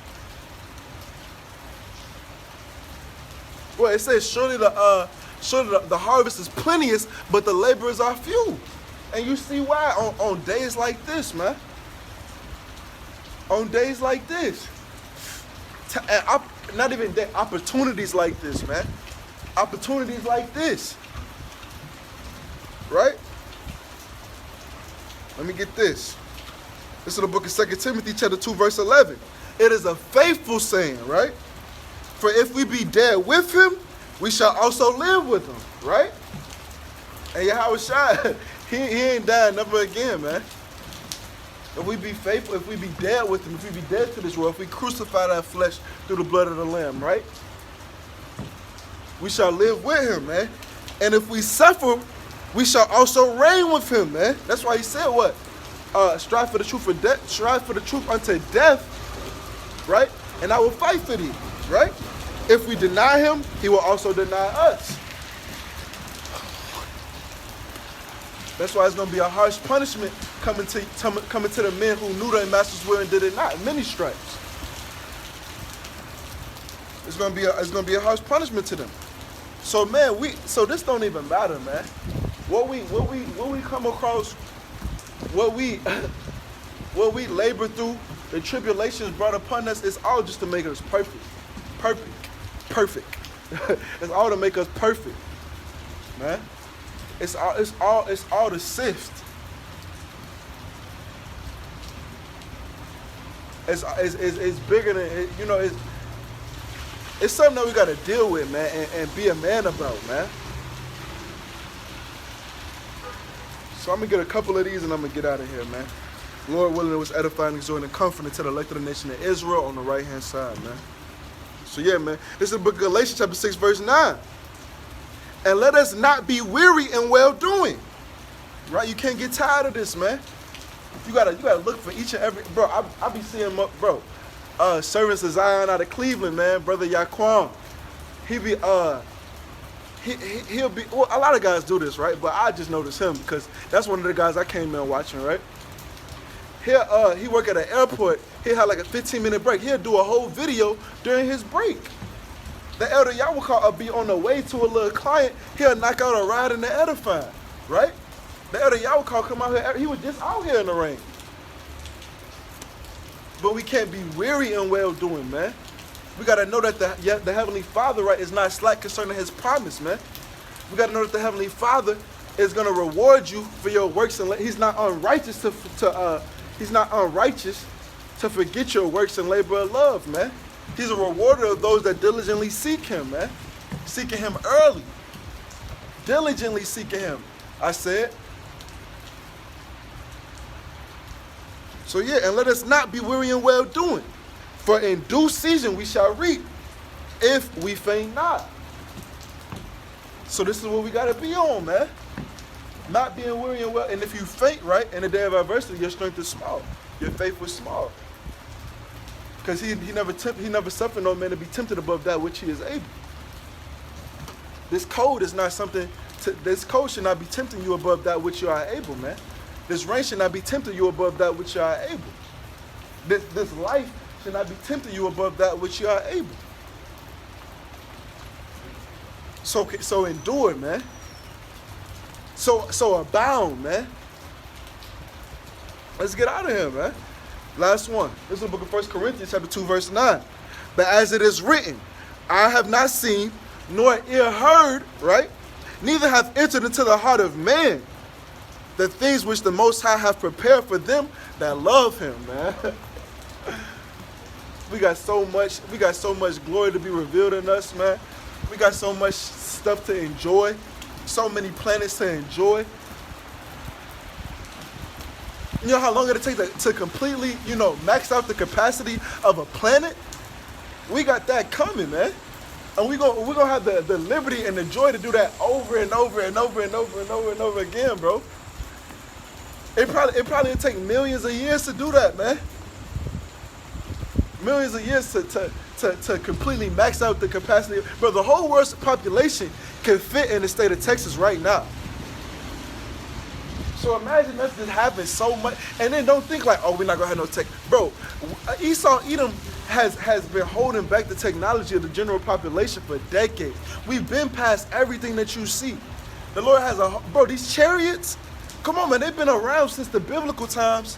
Well, it says, surely the harvest is plenteous, but the laborers are few. And you see why on days like this, man. On days like this. Not even opportunities like this, man. Opportunities like this. Right? Let me get this. This is the book of 2 Timothy chapter 2, verse 11. It is a faithful saying, right? For if we be dead with him, we shall also live with him, right? And Yahushua, he ain't dying never again, man. If we be faithful, if we be dead with him, if we be dead to this world, if we crucify that flesh through the blood of the Lamb, right? We shall live with him, man. And if we suffer, we shall also reign with him, man. That's why he said what? Strive for the truth strive for the truth unto death, right? And I will fight for thee, right? If we deny him, he will also deny us. That's why it's going to be a harsh punishment coming to the men who knew their master's will and did it not. Many stripes. It's going to be a harsh punishment to them. So man, so this don't even matter, man. What we come across, what we labor through, the tribulations brought upon us, it's all just to make us perfect. It's all to make us perfect, man. It's all to sift. It's bigger than, you know, it's something that we got to deal with, man, and be a man about, man. So I'm going to get a couple of these and I'm going to get out of here, man. Lord willing, it was edifying, exhorting, and comforting to the elect of the nation of Israel on the right-hand side, man. So yeah, man, this is the book of Galatians chapter 6, verse 9. And let us not be weary in well-doing. Right? You can't get tired of this, man. You gotta look for each and every, bro. I be seeing, bro, Servants of Zion out of Cleveland, man, brother Yaquan. He'll be, well, a lot of guys do this, right? But I just noticed him because that's one of the guys I came in watching, right? He work at an airport. He'll have like a 15-minute break. He'll do a whole video during his break. The elder Yahweh will be on the way to a little client. He'll knock out a ride in the edifying, right? The elder Yahweh come out here. He was just out here in the rain. But we can't be weary in well-doing, man. We got to know that the Heavenly Father, right, is not slack concerning his promise, man. We got to know that the Heavenly Father is going to reward you for your works. And he's not unrighteous to forget your works and labor of love, man. He's a rewarder of those that diligently seek him, man. Seeking him early. Diligently seeking him, I said. So yeah, and let us not be weary in well-doing. For in due season we shall reap, if we faint not. So this is what we got to be on, man. Not being weary and well. And if you faint, right, in the day of adversity, your strength is small. Your faith was small. Because he never suffered no man to be tempted above that which he is able. This code is not something, this code should not be tempting you above that which you are able, man. This rain should not be tempting you above that which you are able. This life should not be tempting you above that which you are able. So endure, man. So abound, man. Let's get out of here, man. Last one. This is the book of 1 Corinthians chapter 2, verse 9. But as it is written, I have not seen, nor ear heard, right? Neither have entered into the heart of man the things which the Most High have prepared for them that love him, man. We got so much glory to be revealed in us, man. We got so much stuff to enjoy. So many planets to enjoy. You know how long it'll take to completely, max out the capacity of a planet? We got that coming, man. And we gonna have the liberty and the joy to do that over and over and over and over and over and over again, bro. It probably would take millions of years to do that, man. Millions of years to completely max out the capacity. Bro, the whole world's population can fit in the state of Texas right now. So imagine us just having so much, and then don't think like, oh, we're not gonna have no tech. Bro, Edom has been holding back the technology of the general population for decades. We've been past everything that you see. The Lord has bro, these chariots, come on, man, they've been around since the biblical times,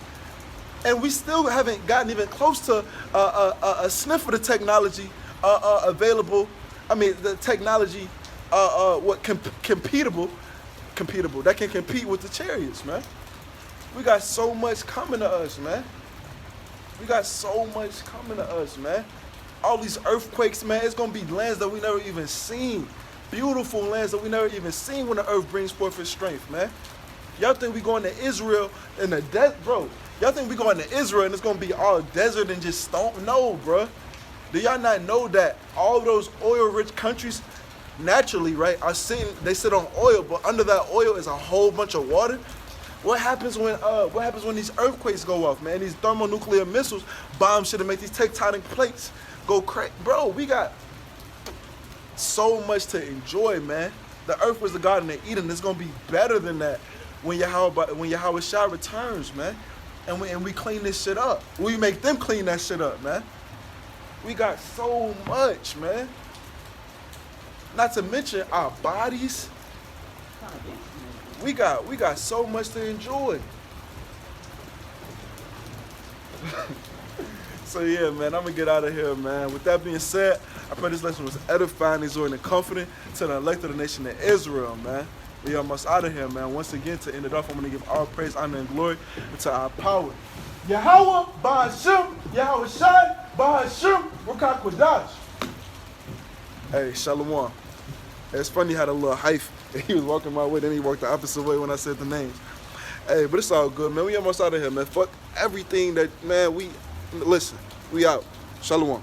and we still haven't gotten even close to a sniff of the technology available. I mean, the technology, competible, that can compete with the chariots, man. We got so much coming to us, man. We got so much coming to us, man. All these earthquakes, man, it's going to be lands that we never even seen. Beautiful lands that we never even seen when the earth brings forth its strength, man. Y'all think we going to Israel in the desert, bro? Y'all think we going to Israel and it's going to be all desert and just stone? No, bro. Do y'all not know that all those oil-rich countries naturally, right, they sit on oil, but under that oil is a whole bunch of water? What happens when these earthquakes go off, man? These thermonuclear missiles bomb shit and make these tectonic plates go crazy. Bro, we got so much to enjoy, man. The earth was the Garden of Eden. It's gonna be better than that when Yahweh Shai returns, man. And we clean this shit up. We make them clean that shit up, man. We got so much, man. Not to mention our bodies. We got so much to enjoy. So yeah, man, I'm gonna get out of here, man. With that being said, I pray this lesson was edifying, exhorting, and comforting to the elect of the nation of Israel, man. We almost out of here, man. Once again, to end it off, I'm gonna give all praise, honor, and glory to our power. Yahweh, Ba'ashem, Yahweh Shai, Ba'ashem, Rukak Quadash. Hey, Shalom. It's funny how the little hype, he was walking my way, then he walked the opposite way when I said the names. Hey, but it's all good, man. We almost out of here, man. Fuck everything that, man, listen, we out. Shalom.